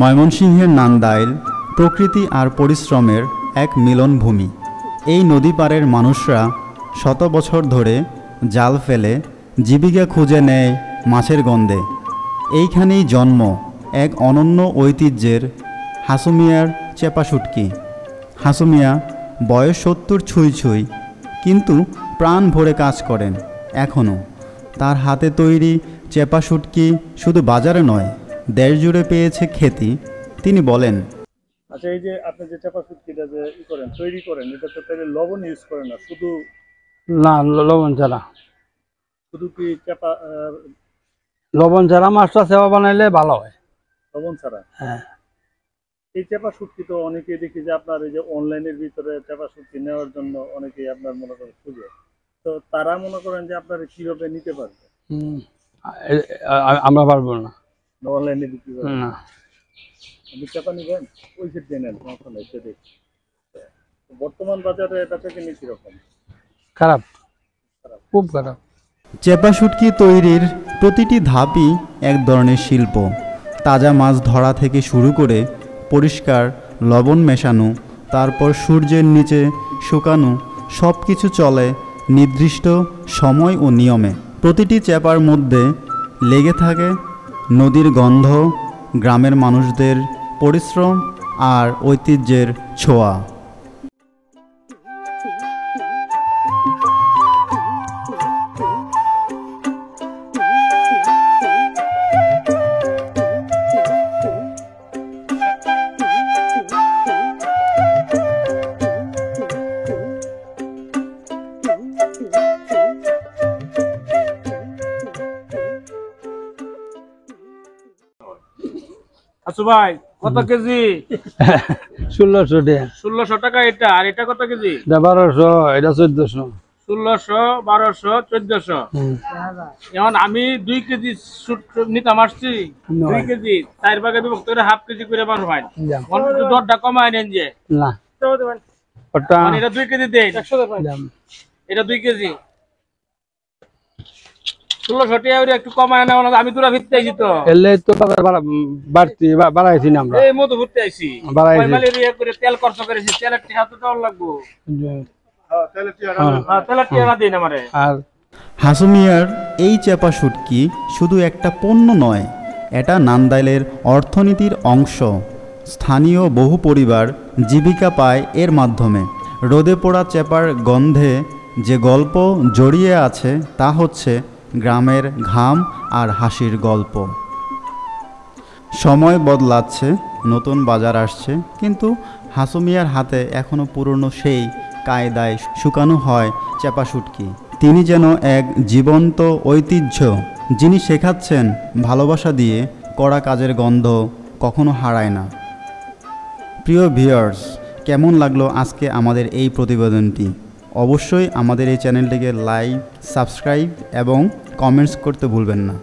ময়মনসিংহের নান্দাইল প্রকৃতি আর পরিশ্রমের এক মিলনভূমি। এই নদী পাড়ের মানুষরা শত বছর ধরে জাল ফেলে জীবিকা খুঁজে নেয় মাছের গন্ধে। এইখানেই জন্ম এক অনন্য ঐতিহ্যের হাসুমিয়ার চেপা শুটকি। হাসুমিয়া বয়স ৭০ ছুঁই ছুঁই, কিন্তু প্রাণ ভরে কাজ করেন এখনও। তার হাতে তৈরি চেপা শুটকি শুধু বাজারে নয়, দেশ জুড়ে পেয়েছে খ্যাতি। তিনি বলেন, আচ্ছা, এই যে আপনি যে চেপা শুটকিটা যে তৈরি করেন, এটা তো তাহলে লবণ ইউজ করেন না, শুধু না লবণ ছাড়া। শুধু কি চেপা লবণ ছাড়া মাছটা চেপা বানাইলে ভালো হয়। লবণ ছাড়া? হ্যাঁ। এই চেপা শুটকি তো অনেকেই দেখি যে আপনার এই যে অনলাইনের ভিতরে চেপা শুটকি নেওয়ার জন্য অনেকেই আপনার মনে করেন খুঁজে, তো তারা মনে করেন যে আপনারা কিভাবে নিতে পারবে? আমরা পারবো না অনলাইনে বিক্রি করেন না। আপনি চেপা নিবেন ওই ক্ষেত্রে নেন, সমস্যা নেই। সেটা বর্তমান বাজারে এটা থেকে নিয়ে কিরকম? খারাপ, খুব খারাপ। চেপা শুটকি তৈরির প্রতিটি ধাপই এক ধরনের শিল্প। তাজা মাছ ধরা থেকে শুরু করে পরিষ্কার লবণ মেশানো, তারপর সূর্যের নিচে শুকানো, সব কিছু চলে নির্দিষ্ট সময় ও নিয়মে। প্রতিটি চেপার মধ্যে লেগে থাকে নদীর গন্ধ, গ্রামের মানুষদের পরিশ্রম আর ঐতিহ্যের ছোঁয়া। আচ্ছা ভাই, কত কেজি? 1600 টাকা। 1600 টাকা এটা, আর এটা কত কেজি? 1200, এটা 1400। 1600, 1200, 1400। এখন আমি 2 কেজি নিতাম আসছি, 2 কেজি 4 ভাগে বিভক্ত করে হাফ কেজি করে পারো ভাই। অন্তত দরটা কমায় নেন যে না, এটা 2 কেজি দেন। এটা 2 কেজি 1600 টাকা একটু কমায় নেওয়া। আমি তোরা ভিত্তি আইছি তো, এলে তো বাড়তি বাড়াইছি না আমরা। এই মতো ভিত্তি আইছি, করে তেল খরচ করেছি, তেলের টাকা তো দেওয়ার লাগবো। আর হাসুমিয়ার এই চেপা শুটকি শুধু একটা পণ্য নয়, এটা নান্দাইলের অর্থনীতির অংশ। স্থানীয় বহু পরিবার জীবিকা পায় এর মাধ্যমে। রোদে পোড়া চেপার গন্ধে যে গল্প জড়িয়ে আছে তা হচ্ছে গ্রামের ঘাম আর হাসির গল্প। সময় বদলাচ্ছে, নতুন বাজার আসছে, কিন্তু হাসুমিয়ার হাতে এখনও পুরনো সেই কায়দায় শুকানো হয় চেপা শুটকি। তিনি যেন এক জীবন্ত ঐতিহ্য, যিনি শেখাচ্ছেন ভালোবাসা দিয়ে কড়া কাজের গন্ধ কখনো হারায় না। প্রিয় ভিউয়ার্স, কেমন লাগলো আজকে আমাদের এই প্রতিবেদনটি? অবশ্যই আমাদের এই চ্যানেলটিকে লাইক, সাবস্ক্রাইব এবং কমেন্টস করতে ভুলবেন না।